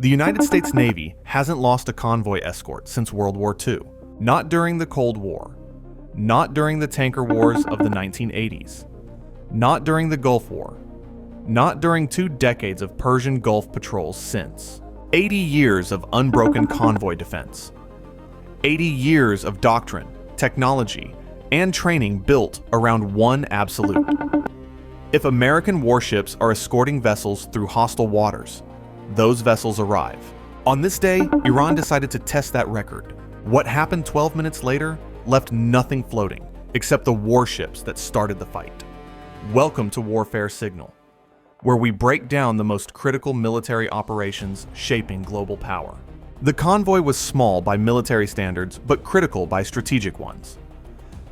The United States Navy hasn't lost a convoy escort since World War II. Not during the Cold War. Not during the tanker wars of the 1980s. Not during the Gulf War. Not during 2 decades of Persian Gulf patrols since. 80 years of unbroken convoy defense. 80 years of doctrine, technology, and training built around one absolute. If American warships are escorting vessels through hostile waters, those vessels arrive. On this day, Iran decided to test that record. What happened 12 minutes later left nothing floating, except the warships that started the fight. Welcome to Warfare Signal, where we break down the most critical military operations shaping global power. The convoy was small by military standards, but critical by strategic ones.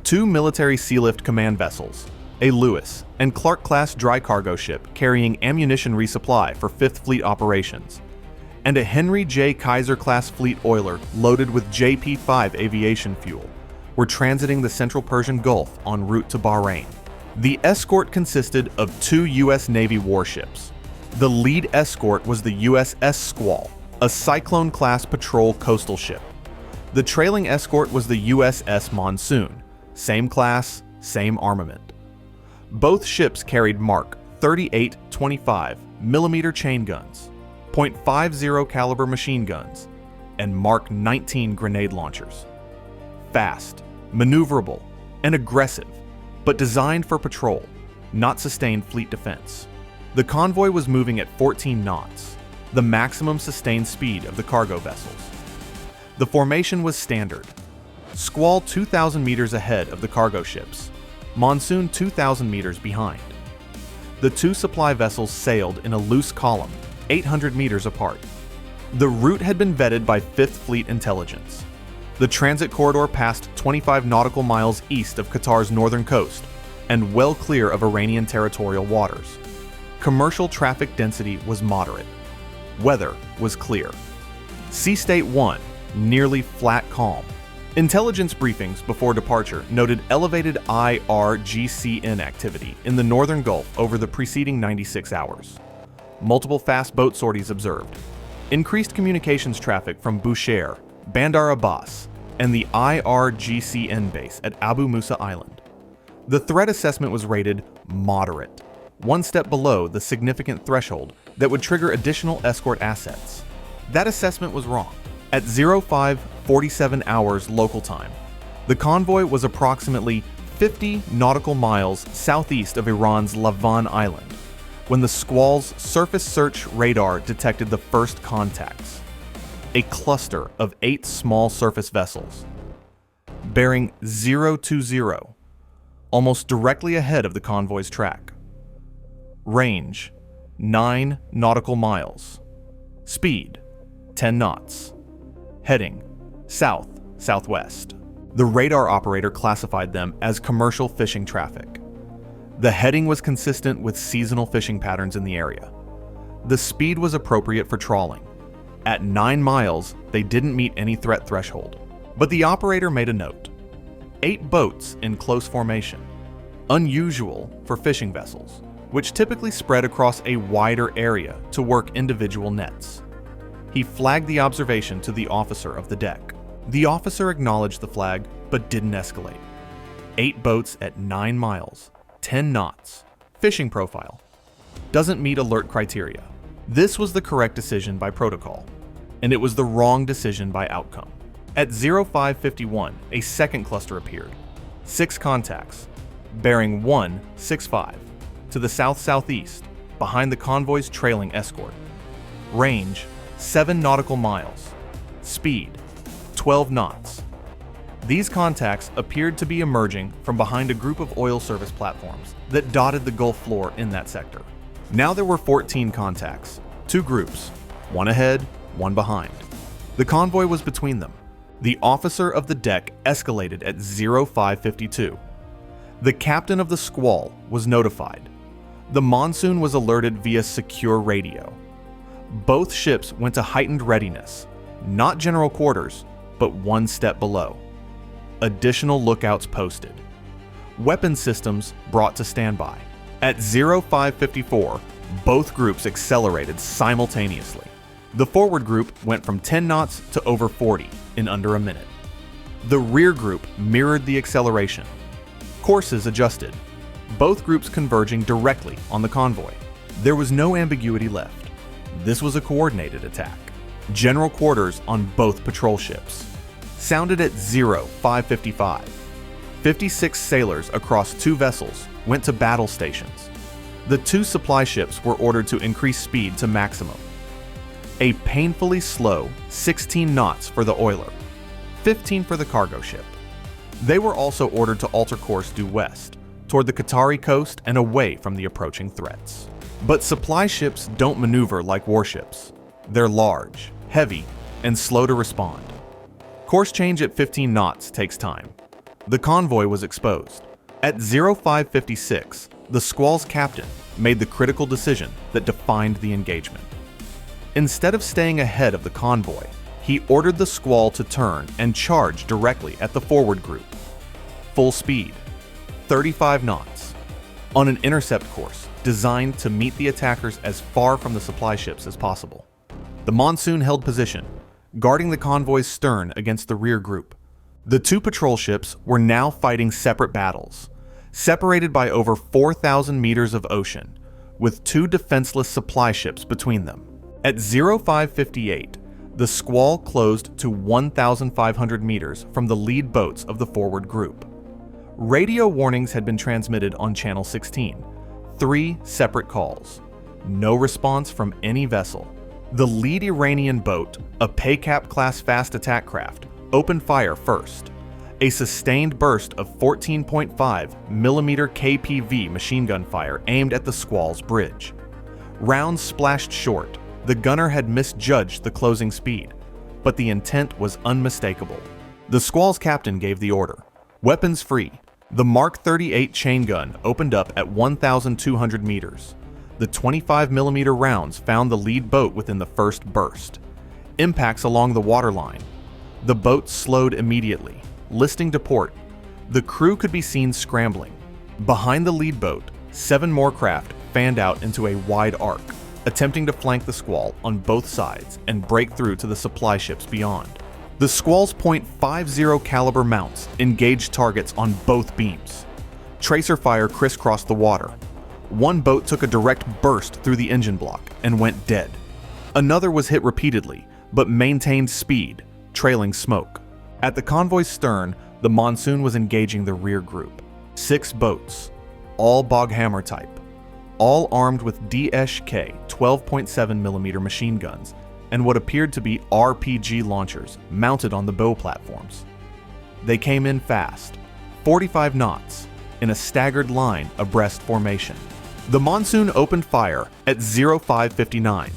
2 military sealift command vessels, a Lewis and Clark-class dry cargo ship carrying ammunition resupply for 5th Fleet operations, and a Henry J. Kaiser-class fleet oiler loaded with JP-5 aviation fuel were transiting the central Persian Gulf en route to Bahrain. The escort consisted of 2 U.S. Navy warships. The lead escort was the USS Squall, a Cyclone-class patrol coastal ship. The trailing escort was the USS Monsoon, same class, same armament. Both ships carried Mark 38 25mm chain guns, .50 caliber machine guns, and Mark 19 grenade launchers. Fast, maneuverable, and aggressive, but designed for patrol, not sustained fleet defense. The convoy was moving at 14 knots, the maximum sustained speed of the cargo vessels. The formation was standard. Squall 2,000 meters ahead of the cargo ships, Monsoon 2,000 meters behind. The 2 supply vessels sailed in a loose column, 800 meters apart. The route had been vetted by 5th Fleet intelligence. The transit corridor passed 25 nautical miles east of Qatar's northern coast and well clear of Iranian territorial waters. Commercial traffic density was moderate. Weather was clear. Sea state 1, nearly flat calm. Intelligence briefings before departure noted elevated IRGCN activity in the northern Gulf over the preceding 96 hours. Multiple fast boat sorties observed. Increased communications traffic from Bushehr, Bandar Abbas, and the IRGCN base at Abu Musa Island. The threat assessment was rated moderate, one step below the significant threshold that would trigger additional escort assets. That assessment was wrong. At 05:47 hours local time, the convoy was approximately 50 nautical miles southeast of Iran's Lavan Island when the Squall's surface search radar detected the first contacts. A cluster of 8 small surface vessels, bearing 020, almost directly ahead of the convoy's track. Range, 9 nautical miles. Speed, 10 knots. Heading, south-southwest. The radar operator classified them as commercial fishing traffic. The heading was consistent with seasonal fishing patterns in the area. The speed was appropriate for trawling. At 9 miles, they didn't meet any threat threshold. But the operator made a note. 8 boats in close formation. Unusual for fishing vessels, which typically spread across a wider area to work individual nets. He flagged the observation to the officer of the deck. The officer acknowledged the flag, but didn't escalate. 8 boats at 9 miles, 10 knots. Fishing profile. Doesn't meet alert criteria. This was the correct decision by protocol, and it was the wrong decision by outcome. At 05:51, a second cluster appeared. 6 contacts, bearing 165, to the south-southeast, behind the convoy's trailing escort. Range, 7 nautical miles. Speed, 12 knots. These contacts appeared to be emerging from behind a group of oil service platforms that dotted the Gulf floor in that sector. Now there were 14 contacts, 2 groups, one ahead, one behind. The convoy was between them. The officer of the deck escalated at 05:52. The captain of the Squall was notified. The Monsoon was alerted via secure radio. Both ships went to heightened readiness, not general quarters, but one step below. Additional lookouts posted. Weapon systems brought to standby. At 05:54, both groups accelerated simultaneously. The forward group went from 10 knots to over 40 in under a minute. The rear group mirrored the acceleration. Courses adjusted, both groups converging directly on the convoy. There was no ambiguity left. This was a coordinated attack. General quarters on both patrol ships. Sounded at 0555. 56 sailors across 2 vessels went to battle stations. The 2 supply ships were ordered to increase speed to maximum. A painfully slow 16 knots for the oiler, 15 for the cargo ship. They were also ordered to alter course due west, toward the Qatari coast and away from the approaching threats. But supply ships don't maneuver like warships. They're large, heavy, and slow to respond. Course change at 15 knots takes time. The convoy was exposed. At 0556, the Squall's captain made the critical decision that defined the engagement. Instead of staying ahead of the convoy, he ordered the Squall to turn and charge directly at the forward group. Full speed, 35 knots, on an intercept course designed to meet the attackers as far from the supply ships as possible. The monsoon held position, guarding the convoy's stern against the rear group. The 2 patrol ships were now fighting separate battles, separated by over 4,000 meters of ocean, with 2 defenseless supply ships between them. At 0558, the Squall closed to 1,500 meters from the lead boats of the forward group. Radio warnings had been transmitted on Channel 16, 3 separate calls. No response from any vessel. The lead Iranian boat, a Kaiser-class fast attack craft, opened fire first. A sustained burst of 14.5 mm KPV machine gun fire aimed at the Squall's bridge. Rounds splashed short. The gunner had misjudged the closing speed, but the intent was unmistakable. The Squall's captain gave the order. Weapons free. The Mark 38 chain gun opened up at 1,200 meters. The 25 mm rounds found the lead boat within the first burst. Impacts along the waterline. The boat slowed immediately, listing to port. The crew could be seen scrambling. Behind the lead boat, 7 more craft fanned out into a wide arc, attempting to flank the Squall on both sides and break through to the supply ships beyond. The Squall's .50 caliber mounts engaged targets on both beams. Tracer fire crisscrossed the water. One boat took a direct burst through the engine block and went dead. Another was hit repeatedly, but maintained speed, trailing smoke. At the convoy's stern, the monsoon was engaging the rear group. 6 boats, all Boghammer type, all armed with DSK 12.7mm machine guns and what appeared to be RPG launchers mounted on the bow platforms. They came in fast, 45 knots, in a staggered line abreast formation. The monsoon opened fire at 0559.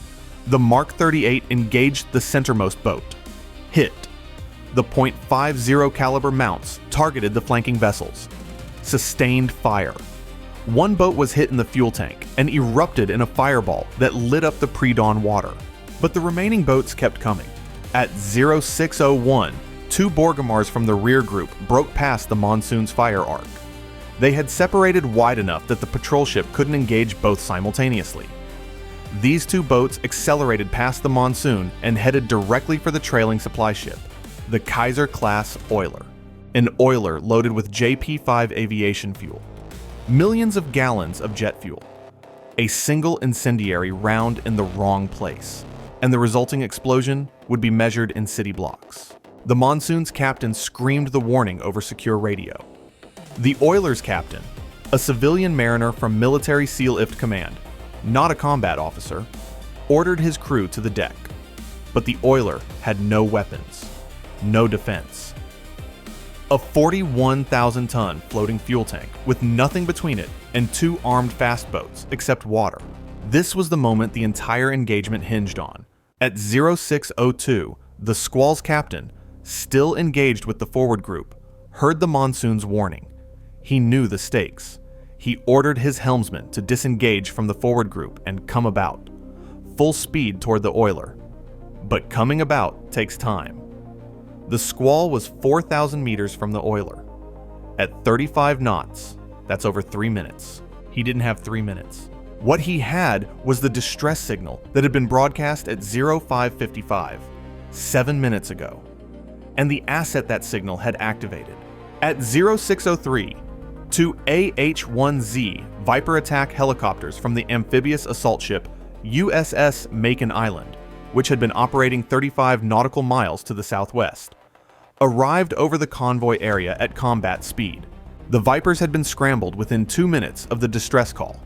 The Mark 38 engaged the centermost boat. Hit. The .50 caliber mounts targeted the flanking vessels. Sustained fire. One boat was hit in the fuel tank and erupted in a fireball that lit up the pre-dawn water. But the remaining boats kept coming. At 0601, 2 Borgamars from the rear group broke past the monsoon's fire arc. They had separated wide enough that the patrol ship couldn't engage both simultaneously. These 2 boats accelerated past the monsoon and headed directly for the trailing supply ship, the Kaiser-class oiler, an oiler loaded with JP-5 aviation fuel. Millions of gallons of jet fuel. A single incendiary round in the wrong place, and the resulting explosion would be measured in city blocks. The monsoon's captain screamed the warning over secure radio. The oiler's captain, a civilian mariner from Military SEAL IFT Command, not a combat officer, ordered his crew to the deck. But the oiler had no weapons, no defense. A 41,000-ton floating fuel tank with nothing between it and 2 armed fast boats except water. This was the moment the entire engagement hinged on. At 0602, the Squall's captain, still engaged with the forward group, heard the monsoon's warning. He knew the stakes. He ordered his helmsman to disengage from the forward group and come about, full speed toward the oiler. But coming about takes time. The Squall was 4,000 meters from the oiler. At 35 knots, that's over 3 minutes. He didn't have 3 minutes. What he had was the distress signal that had been broadcast at 0555, 7 minutes ago, and the asset that signal had activated. At 0603, two AH-1Z Viper attack helicopters from the amphibious assault ship USS Macon Island, which had been operating 35 nautical miles to the southwest, arrived over the convoy area at combat speed. The Vipers had been scrambled within 2 minutes of the distress call.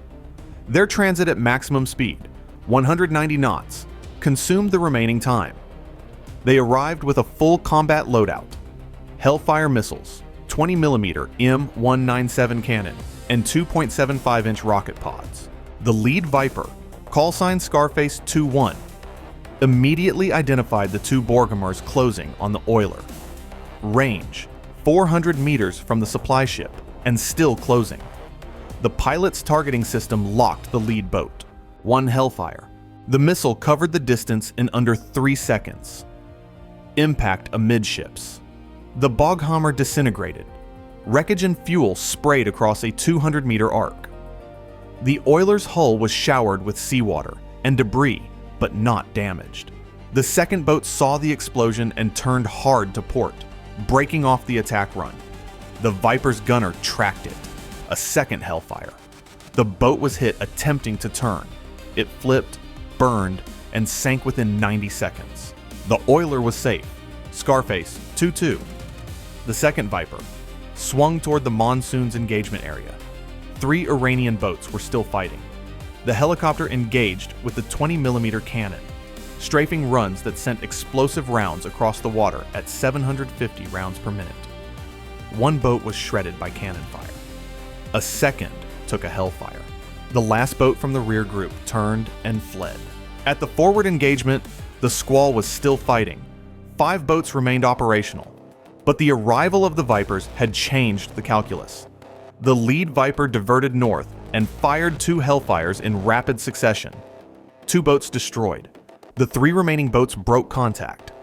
Their transit at maximum speed, 190 knots, consumed the remaining time. They arrived with a full combat loadout, Hellfire missiles, 20mm M197 cannon, and 2.75-inch rocket pods. The lead Viper, callsign Scarface 2-1, immediately identified the two Borgamers closing on the oiler. Range, 400 meters from the supply ship, and still closing. The pilot's targeting system locked the lead boat, one Hellfire. The missile covered the distance in under 3 seconds. Impact amidships. The Boghammer disintegrated. Wreckage and fuel sprayed across a 200-meter arc. The oiler's hull was showered with seawater and debris, but not damaged. The second boat saw the explosion and turned hard to port, breaking off the attack run. The Viper's gunner tracked it, a second Hellfire. The boat was hit attempting to turn. It flipped, burned, and sank within 90 seconds. The oiler was safe. Scarface 2-2. The second Viper swung toward the monsoon's engagement area. 3 Iranian boats were still fighting. The helicopter engaged with the 20mm cannon, strafing runs that sent explosive rounds across the water at 750 rounds per minute. One boat was shredded by cannon fire. A second took a Hellfire. The last boat from the rear group turned and fled. At the forward engagement, the squall was still fighting. 5 boats remained operational. But the arrival of the Vipers had changed the calculus. The lead Viper diverted north and fired 2 Hellfires in rapid succession. 2 boats destroyed. The 3 remaining boats broke contact.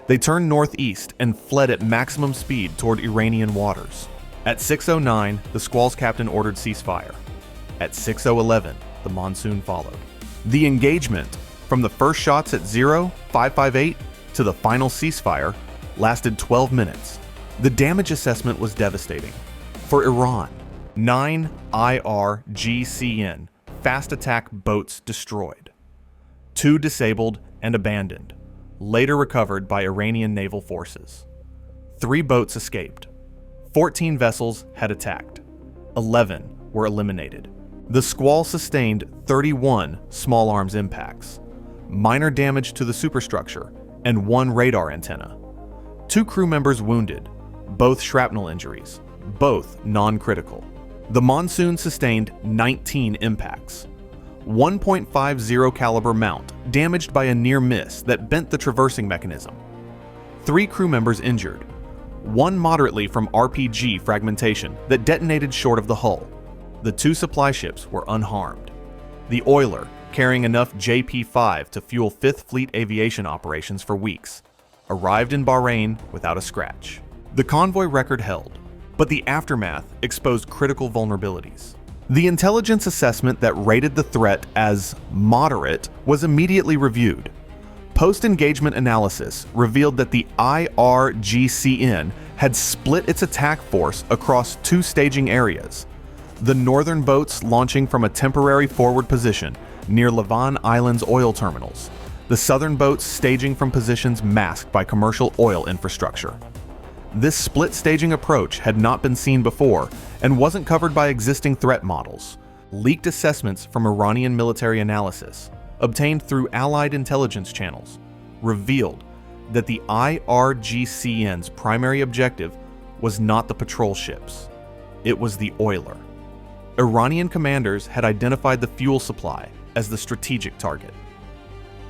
They turned northeast and fled at maximum speed toward Iranian waters. At 6:09, the squall's captain ordered ceasefire. At 6:11, the monsoon followed. The engagement, from the first shots at 0558 to the final ceasefire, lasted 12 minutes. The damage assessment was devastating. For Iran, 9 IRGCN fast attack boats destroyed, 2 disabled and abandoned, later recovered by Iranian naval forces. 3 boats escaped. 14 vessels had attacked. 11 were eliminated. The squall sustained 31 small arms impacts, minor damage to the superstructure, and 1 radar antenna. 2 crew members wounded, both shrapnel injuries, both non-critical. The monsoon sustained 19 impacts. 1.50 caliber mount damaged by a near miss that bent the traversing mechanism. 3 crew members injured. 1 moderately from RPG fragmentation that detonated short of the hull. The 2 supply ships were unharmed. The oiler, carrying enough JP-5 to fuel 5th Fleet aviation operations for weeks, arrived in Bahrain without a scratch. The convoy record held, but the aftermath exposed critical vulnerabilities. The intelligence assessment that rated the threat as moderate was immediately reviewed. Post-engagement analysis revealed that the IRGCN had split its attack force across 2 staging areas. The northern boats launching from a temporary forward position near Lavon Island's oil terminals. The southern boats staging from positions masked by commercial oil infrastructure. This split staging approach had not been seen before and wasn't covered by existing threat models. Leaked assessments from Iranian military analysis, obtained through Allied intelligence channels, revealed that the IRGCN's primary objective was not the patrol ships. It was the oiler. Iranian commanders had identified the fuel supply as the strategic target.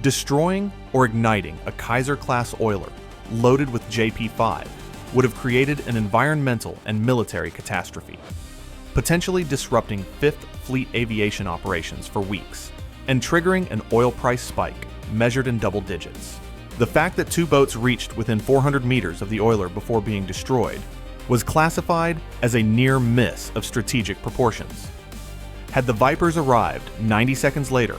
Destroying or igniting a Kaiser-class oiler loaded with JP-5 would have created an environmental and military catastrophe, potentially disrupting 5th Fleet aviation operations for weeks and triggering an oil price spike measured in double digits. The fact that 2 boats reached within 400 meters of the oiler before being destroyed was classified as a near miss of strategic proportions. Had the Vipers arrived 90 seconds later,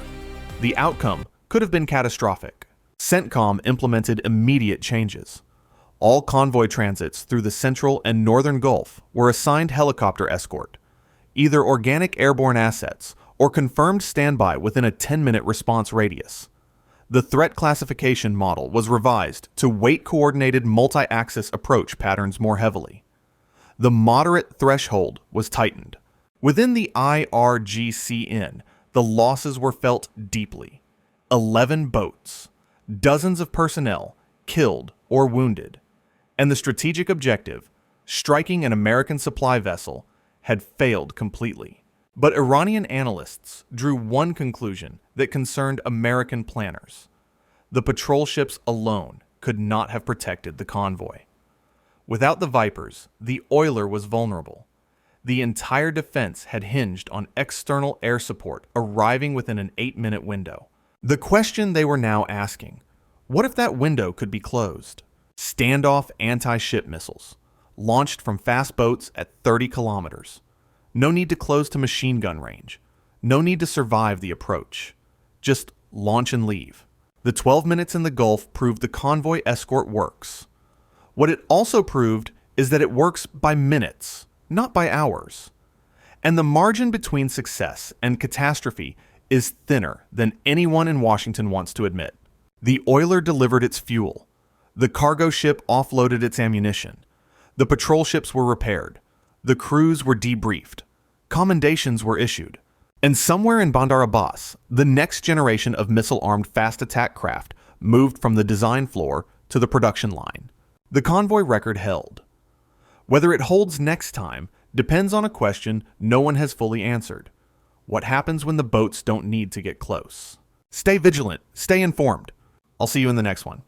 the outcome could have been catastrophic. CENTCOM implemented immediate changes. All convoy transits through the central and northern Gulf were assigned helicopter escort, either organic airborne assets or confirmed standby within a 10-minute response radius. The threat classification model was revised to weight-coordinated multi-axis approach patterns more heavily. The moderate threshold was tightened. Within the IRGCN, the losses were felt deeply. 11 boats, dozens of personnel killed or wounded, and the strategic objective, striking an American supply vessel, had failed completely. But Iranian analysts drew one conclusion that concerned American planners. The patrol ships alone could not have protected the convoy. Without the Vipers, the oiler was vulnerable. The entire defense had hinged on external air support arriving within an 8-minute window. The question they were now asking, what if that window could be closed? Standoff anti-ship missiles, launched from fast boats at 30 kilometers. No need to close to machine gun range. No need to survive the approach. Just launch and leave. The 12 minutes in the Gulf proved the convoy escort works. What it also proved is that it works by minutes, not by hours. And the margin between success and catastrophe is thinner than anyone in Washington wants to admit. The oiler delivered its fuel. The cargo ship offloaded its ammunition. The patrol ships were repaired. The crews were debriefed. Commendations were issued. And somewhere in Bandar Abbas, the next generation of missile-armed fast attack craft moved from the design floor to the production line. The convoy record held. Whether it holds next time depends on a question no one has fully answered. What happens when the boats don't need to get close? Stay vigilant, stay informed. I'll see you in the next one.